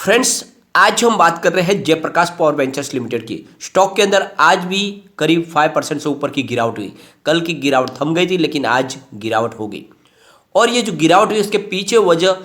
Friends, आज हम बात कर रहे हैं जयप्रकाश पावर वेंचर्स लिमिटेड की। स्टॉक के अंदर आज भी करीब 5% से ऊपर की गिरावट हुई। कल की गिरावट थम गई थी, लेकिन आज गिरावट हो गई। और ये जो गिरावट हुई इसके पीछे वजह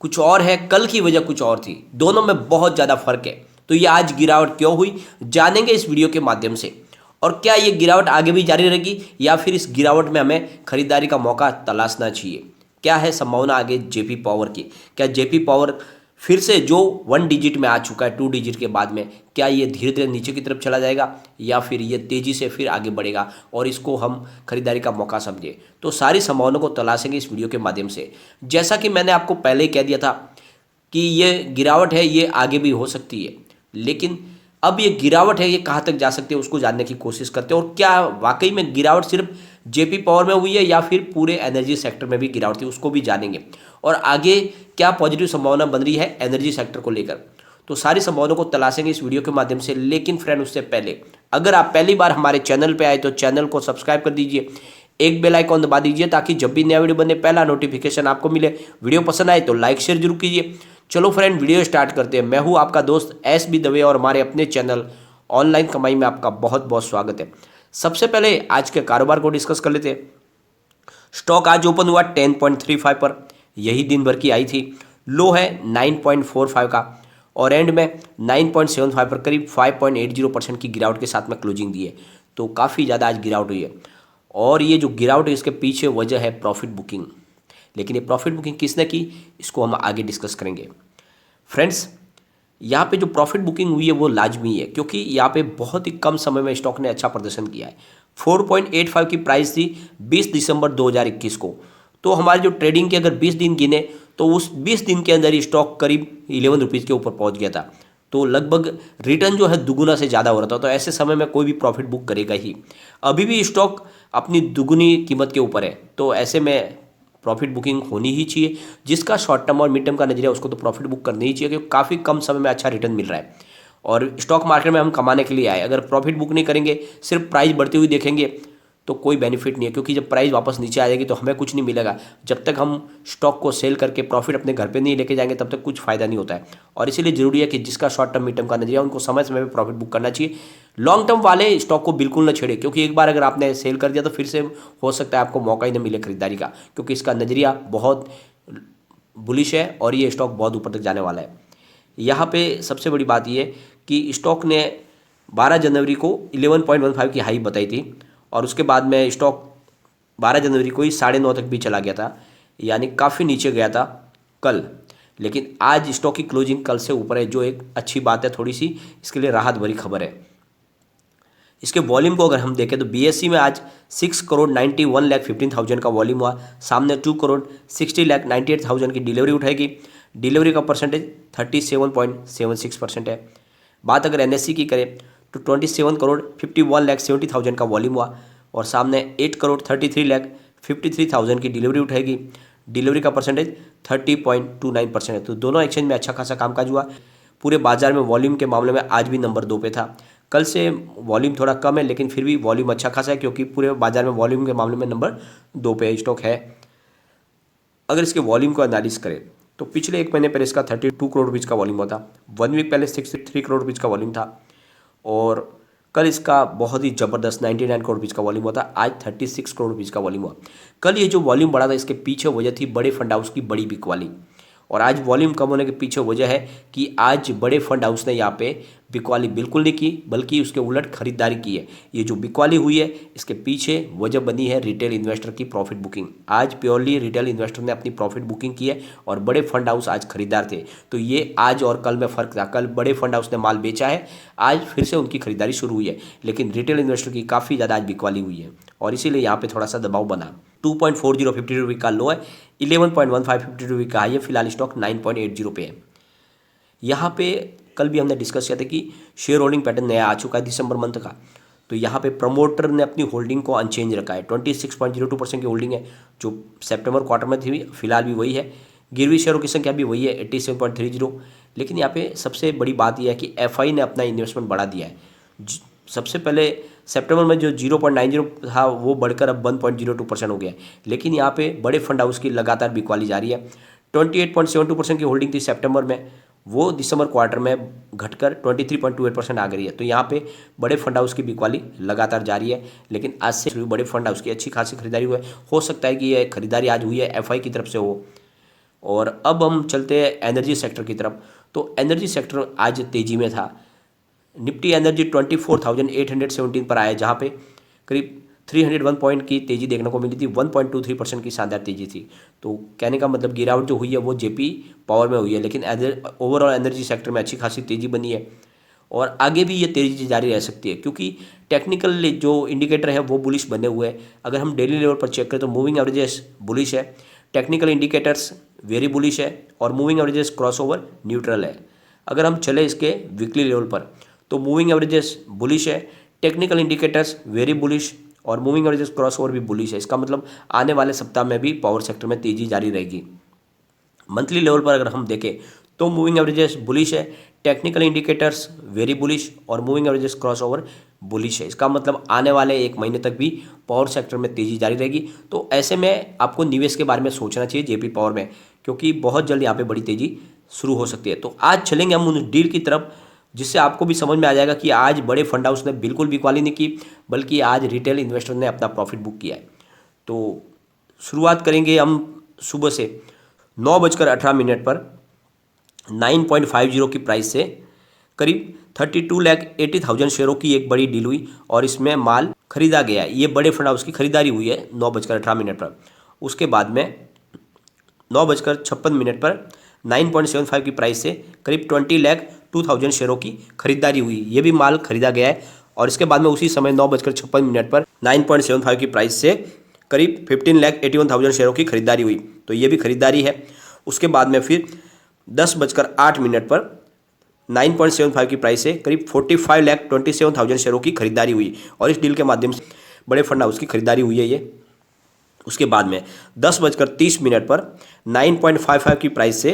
कुछ और है, कल की वजह कुछ और थी। दोनों में बहुत ज़्यादा फर्क है। तो ये आज गिरावट क्यों हुई जानेंगे इस वीडियो के माध्यम से। और क्या ये गिरावट आगे भी जारी रहेगी या फिर इस गिरावट में हमें खरीदारी का मौका तलाशना चाहिए। क्या है संभावना आगे जेपी पावर की। क्या जेपी पावर फिर से जो 1 डिजिट में आ चुका है 2 डिजिट के बाद में, क्या ये धीरे धीरे नीचे की तरफ चला जाएगा या फिर ये तेज़ी से फिर आगे बढ़ेगा और इसको हम खरीदारी का मौका समझे। तो सारी संभावनाओं को तलाशेंगे इस वीडियो के माध्यम से। जैसा कि मैंने आपको पहले ही कह दिया था कि ये गिरावट है, ये आगे भी हो सकती है, लेकिन अब ये गिरावट है ये कहाँ तक जा सकती है उसको जानने की कोशिश करते हैं। और क्या वाकई में गिरावट सिर्फ जेपी पावर में हुई है या फिर पूरे एनर्जी सेक्टर में भी गिरावट थी, उसको भी जानेंगे। और आगे क्या पॉजिटिव संभावना बन रही है एनर्जी सेक्टर को लेकर, तो सारी संभावनाओं को तलाशेंगे इस वीडियो के माध्यम से। लेकिन फ्रेंड, उससे पहले अगर आप पहली बार हमारे चैनल पे आए तो चैनल को सब्सक्राइब कर दीजिए, एक बेल आइकॉन दबा दीजिए ताकि जब भी नया वीडियो बने पहला नोटिफिकेशन आपको मिले। वीडियो पसंद आए तो लाइक शेयर जरूर कीजिए। चलो फ्रेंड, वीडियो स्टार्ट करते हैं। मैं हूं आपका दोस्त SB दवे और हमारे अपने चैनल ऑनलाइन कमाई में आपका बहुत बहुत स्वागत है। सबसे पहले आज के कारोबार को डिस्कस कर लेते हैं। स्टॉक आज ओपन हुआ 10.35 पर, यही दिन भर की आई थी। लो है 9.45 का और एंड में 9.75 पर करीब 5.80% की गिरावट के साथ में क्लोजिंग दी है। तो काफ़ी ज़्यादा आज गिरावट हुई है। और ये जो गिरावट है इसके पीछे वजह है प्रॉफिट बुकिंग। लेकिन ये प्रॉफिट बुकिंग किसने की इसको हम आगे डिस्कस करेंगे। फ्रेंड्स, यहाँ पे जो प्रॉफिट बुकिंग हुई है वो लाजमी है, क्योंकि यहाँ पे बहुत ही कम समय में स्टॉक ने अच्छा प्रदर्शन किया है। 4.85 की प्राइस थी 20 दिसंबर 2021 को। तो हमारी जो ट्रेडिंग के अगर 20 दिन गिने तो उस 20 दिन के अंदर ही स्टॉक करीब 11 रुपीज़ के ऊपर पहुँच गया था। तो लगभग रिटर्न जो है दुगुना से ज़्यादा हो रहा था। तो ऐसे समय में कोई भी प्रॉफिट बुक करेगा ही। अभी भी स्टॉक अपनी दुगुनी कीमत के ऊपर है, तो ऐसे में प्रॉफिट बुकिंग होनी ही चाहिए। जिसका शॉर्ट टर्म और मिड टर्म का नजरिया उसको तो प्रॉफिट बुक करनी ही चाहिए, क्योंकि काफ़ी कम समय में अच्छा रिटर्न मिल रहा है। और स्टॉक मार्केट में हम कमाने के लिए आए, अगर प्रॉफिट बुक नहीं करेंगे, सिर्फ प्राइस बढ़ती हुई देखेंगे तो कोई बेनिफिट नहीं है, क्योंकि जब प्राइस वापस नीचे आ जाएगी तो हमें कुछ नहीं मिलेगा। जब तक हम स्टॉक को सेल करके प्रॉफिट अपने घर पे नहीं लेके जाएंगे तब तक कुछ फायदा नहीं होता है। और इसीलिए जरूरी है कि जिसका शॉर्ट टर्म मिड टर्म का नजरिया उनको समय समय में प्रॉफिट बुक करना चाहिए। लॉन्ग टर्म वाले स्टॉक को बिल्कुल ना छेड़े, क्योंकि एक बार अगर आपने सेल कर दिया तो फिर से हो सकता है आपको मौका ही ना मिले खरीदारी का, क्योंकि इसका नजरिया बहुत बुलिश है और ये स्टॉक बहुत ऊपर तक जाने वाला है। यहाँ पे सबसे बड़ी बात ये कि स्टॉक ने 12 जनवरी को 11.15 की हाई बताई थी और उसके बाद में स्टॉक 12 जनवरी को ही 9.5 तक भी चला गया था, यानी काफ़ी नीचे गया था कल। लेकिन आज स्टॉक की क्लोजिंग कल से ऊपर है, जो एक अच्छी बात है, थोड़ी सी इसके लिए राहत भरी खबर है। इसके वॉल्यूम को अगर हम देखें तो BSE में आज 6,91,15,000 का वॉल्यूम हुआ। सामने 2,60,98,000 की डिलीवरी उठाएगी। डिलीवरी का परसेंटेज 37.76% है। बात अगर NSE की करें तो 27,51,70,000 का वॉल्यूम हुआ और सामने 8,33,53,000 की डिलीवरी उठाएगी। डिलीवरी का परसेंटेज 30.29% है। तो दोनों एक्सचेंज में अच्छा खासा कामकाज हुआ। पूरे बाजार में वॉल्यूम के मामले में आज भी नंबर 2 पे था। कल से वॉल्यूम थोड़ा कम है, लेकिन फिर भी वॉल्यूम अच्छा खासा है, क्योंकि पूरे बाजार में वॉल्यूम के मामले में नंबर 2 पे स्टॉक है। अगर इसके वॉल्यूम को एनालिस करें तो पिछले एक महीने पहले इसका 32 करोड़ रुपीज़ का वॉल्यूम हुआ था। 1 वीक पहले 63 करोड़ रुपीज़ का वॉल्यूम था और कल इसका बहुत ही ज़बरदस्त 99 करोड़ रुपीज़ का वॉल्यूम हुआ था। आज 36 करोड़ रुपीज़ का वॉल्यूम हुआ। कल ये जो वॉल्यूम बढ़ा था इसके पीछे वजह थी बड़े फंड हाउस की बड़ी बिकवाली। और आज वॉल्यूम कम होने के पीछे वजह है कि आज बड़े फंड हाउस ने यहाँ पे बिकवाली बिल्कुल नहीं की, बल्कि उसके उलट खरीदारी की है। ये जो बिकवाली हुई है इसके पीछे वजह बनी है रिटेल इन्वेस्टर की प्रॉफिट बुकिंग। आज प्योरली रिटेल इन्वेस्टर ने अपनी प्रॉफिट बुकिंग की है और बड़े फंड हाउस आज खरीदार थे। तो ये आज और कल में फ़र्क था। कल बड़े फंड हाउस ने माल बेचा है, आज फिर से उनकी खरीदारी शुरू हुई है, लेकिन रिटेल इन्वेस्टर की काफ़ी ज़्यादा आज बिकवाली हुई है और इसीलिए यहाँ पे थोड़ा सा दबाव बना। 2.40 रुपये का लो है, 11.15 रुपये का हाई है। फिलहाल स्टॉक 9.80 पे है। यहाँ पे कल भी हमने डिस्कस किया था कि शेयर होल्डिंग पैटर्न नया आ चुका है दिसंबर मंथ का। तो यहाँ पे प्रमोटर ने अपनी होल्डिंग को अनचेंज रखा है। 26.02% की होल्डिंग है जो सितंबर क्वार्टर में थी, फिलहाल भी वही है। गिरवी शेयरों की संख्या भी वही है 87.30। लेकिन यहाँ पे सबसे बड़ी बात यह है कि FI ने अपना इन्वेस्टमेंट बढ़ा दिया है। सबसे पहले सितंबर में जो 0.90 था वो बढ़कर अब 1.02% हो गया है। लेकिन यहाँ पे बड़े फंड हाउस की लगातार बिकवाली जारी है। 28.72% की होल्डिंग थी सितंबर में वो दिसंबर क्वार्टर में घटकर 23.28% आ गई है। तो यहाँ पे बड़े फंड हाउस की बिकवाली लगातार जारी है, लेकिन आज से बड़े फंड हाउस की अच्छी खासी खरीदारी हुई है। हो सकता है कि ये खरीदारी आज हुई है एफआई की तरफ से हो। और अब हम चलते हैं एनर्जी सेक्टर की तरफ। तो एनर्जी सेक्टर आज तेजी में था। निफ्टी एनर्जी 24,817 पर आया, जहाँ पे करीब 301 पॉइंट की तेजी देखने को मिली थी। 1.23% की शानदार तेजी थी। तो कहने का मतलब गिरावट जो हुई है वो जेपी पावर में हुई है, लेकिन ओवरऑल एनर्जी सेक्टर में अच्छी खासी तेजी बनी है और आगे भी ये तेजी जारी रह सकती है, क्योंकि टेक्निकल जो इंडिकेटर है वो बुलिश बने हुए हैं। अगर हम डेली लेवल पर चेक करें तो मूविंग एवरेजेस बुलिश है, टेक्निकल इंडिकेटर्स वेरी बुलिश है और मूविंग एवरेजेस क्रॉसओवर न्यूट्रल है। अगर हम चले इसके वीकली लेवल पर तो मूविंग एवरेजेस बुलिश है, टेक्निकल इंडिकेटर्स वेरी बुलिश और मूविंग एवरेजेस क्रॉसओवर भी बुलिश है। इसका मतलब आने वाले सप्ताह में भी पावर सेक्टर में तेजी जारी रहेगी। मंथली लेवल पर अगर हम देखें तो मूविंग एवरेजेस बुलिश है, टेक्निकल इंडिकेटर्स वेरी बुलिश और मूविंग एवरेजेस क्रॉसओवर बुलिश है। इसका मतलब आने वाले एक महीने तक भी पावर सेक्टर में तेजी जारी रहेगी। तो ऐसे में आपको निवेश के बारे में सोचना चाहिए जेपी पावर में, क्योंकि बहुत जल्द यहाँ पे बड़ी तेजी शुरू हो सकती है। तो आज चलेंगे हम उन डील की तरफ, जिससे आपको भी समझ में आ जाएगा कि आज बड़े फंड हाउस ने बिल्कुल बिकवाली नहीं की, बल्कि आज रिटेल इन्वेस्टर ने अपना प्रॉफिट बुक किया है। तो शुरुआत करेंगे हम सुबह से 9:18 पर 9.50 की प्राइस से करीब 32,80,000 शेयरों की एक बड़ी डील हुई और इसमें माल खरीदा गया। ये बड़े फंड हाउस की खरीदारी हुई है 9:18 पर। उसके बाद में 9:56 पर 9.75 की प्राइस से करीब 20,02,000 शेयरों की खरीदारी हुई। ये भी माल खरीदा गया है और इसके बाद में उसी समय 9:56 पर 9.75 की प्राइस से करीब 15,81,000 शेयरों की खरीदारी हुई। तो ये भी खरीदारी है। उसके बाद में फिर 10:08 पर 9.75 की प्राइस से करीब 45,27,000 शेयरों की खरीदारी हुई और इस डील के माध्यम से बड़े फंड हाउस की खरीदारी हुई है ये। उसके बाद में 10:30 पर 9.55 की प्राइस से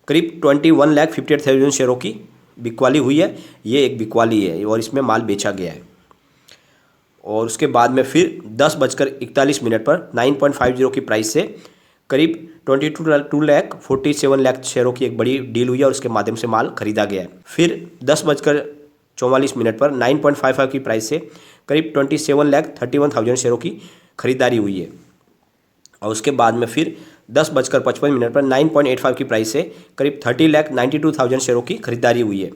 करीब 21,58,000 शेयरों की बिकवाली हुई है। ये एक बिकवाली है और इसमें माल बेचा गया है। और उसके बाद में फिर 10:41 पर 9.50 की प्राइस से करीब 22,47,00,000 शेयरों की एक बड़ी डील हुई है और उसके माध्यम से माल खरीदा गया है। फिर 10:44 पर 9.55 की प्राइस से करीब 27,31,000 शेयरों की खरीदारी हुई है। और उसके बाद में फिर 10:55 पर 9.85 की प्राइस से करीब 30,92,000 शेयरों की खरीदारी हुई है।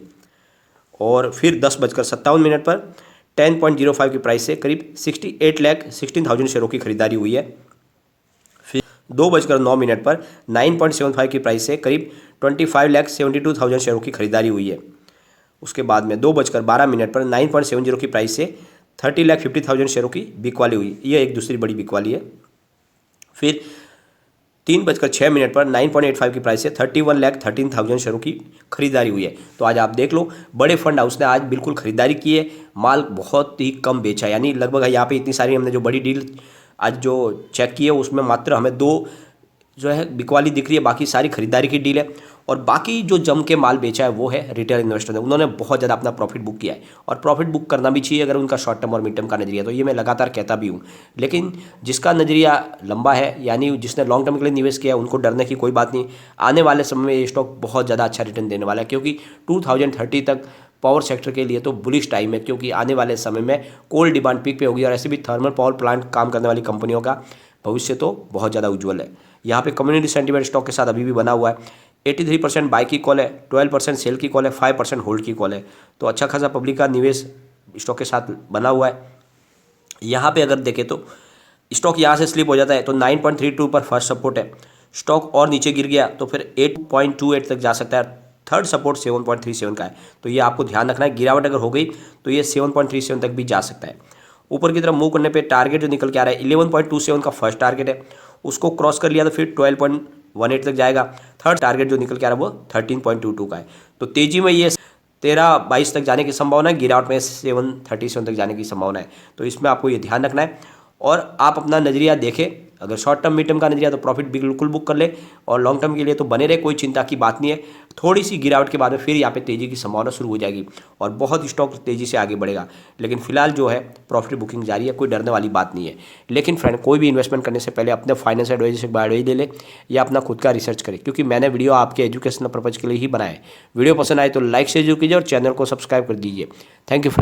और फिर 10:57 पर 10.05 की प्राइस से करीब 68,16,000 शेयरों की खरीदारी हुई है। फिर 2:09 पर 9.75 की प्राइस से करीब 25,72,000 शेयरों की खरीदारी हुई है। उसके बाद में 2:12 पर 9.70 की प्राइस से 30,50,000 शेयरों की बिकवाली हुई। यह एक दूसरी बड़ी बिकवाली है। फिर 3:06 पर 9.85 की प्राइस से 31,13,000 शेयरों की खरीदारी हुई है। तो आज आप देख लो, बड़े फंड हाउस ने आज बिल्कुल खरीदारी की है, माल बहुत ही कम बेचा, यानी लगभग यहाँ पे इतनी सारी हमने जो बड़ी डील आज जो चेक की है उसमें मात्र हमें 2 जो है बिकवाली दिख रही है, बाकी सारी खरीदारी की डील है। और बाकी जो जम के माल बेचा है वो है रिटेल इन्वेस्टर ने, उन्होंने बहुत ज़्यादा अपना प्रॉफिट बुक किया है और प्रॉफिट बुक करना भी चाहिए अगर उनका शॉर्ट टर्म और मिड टर्म का नजरिया, तो ये मैं लगातार कहता भी हूँ। लेकिन जिसका नजरिया लंबा है, यानी जिसने लॉन्ग टर्म के लिए निवेश किया है, उनको डरने की कोई बात नहीं। आने वाले समय में ये स्टॉक बहुत ज़्यादा अच्छा रिटर्न देने वाला है, क्योंकि 2030 तक पावर सेक्टर के लिए तो बुलिश टाइम है, क्योंकि आने वाले समय में कोल डिमांड पीक पे होगी और ऐसे भी थर्मल पावर प्लांट काम करने वाली कंपनियों का भविष्य तो बहुत ज़्यादा उज्ज्वल है। यहाँ पे कम्युनिटी सेंटीमेंट स्टॉक के साथ अभी भी बना हुआ है। 83% बाई की कॉल है, 12% सेल की कॉल है, 5% होल्ड की कॉल है। तो अच्छा खासा पब्लिक का निवेश स्टॉक के साथ बना हुआ है। यहाँ पे अगर देखें तो स्टॉक यहाँ से स्लिप हो जाता है तो 9.32 पर फर्स्ट सपोर्ट है। स्टॉक और नीचे गिर गया तो फिर 8.28 तक जा सकता है। थर्ड सपोर्ट 7.37 का है, तो ये आपको ध्यान रखना है। गिरावट अगर हो गई तो ये 7.37 तक भी जा सकता है। ऊपर की तरफ मूव करने पे टारगेट जो निकल के आ रहा है 11.27 का फर्स्ट टारगेट है, उसको क्रॉस कर लिया तो फिर 12.18 तक जाएगा। थर्ड टारगेट जो निकल के आ रहा है वो 13.22 का है। तो तेजी में ये 13-22 तक जाने की संभावना है, गिरावट में 7.37 तक जाने की संभावना है। तो इसमें आपको ये ध्यान रखना है और आप अपना नजरिया देखें। अगर शॉर्ट टर्म मिड टर्म का नजरिया तो प्रॉफिट बिल्कुल बुक कर ले और लॉन्ग टर्म के लिए तो बने रहे, कोई चिंता की बात नहीं है। थोड़ी सी गिरावट के बाद में फिर यहाँ पे तेज़ी की संभावना शुरू हो जाएगी और बहुत स्टॉक तेज़ी से आगे बढ़ेगा। लेकिन फिलहाल जो है प्रॉफिट बुकिंग जारी है, कोई डरने वाली बात नहीं है। लेकिन फ्रेंड, कोई भी इन्वेस्टमेंट करने से पहले अपने फाइनेंस एडवाइजर से एडवाइस ले ले या अपना खुद का रिसर्च करें, क्योंकि मैंने वीडियो आपके एजुकेशनल पर्पज़ के लिए ही बनाया है। वीडियो पसंद आए तो लाइक शेयर जरूर कीजिए और चैनल को सब्सक्राइब कर दीजिए। Thank you friend.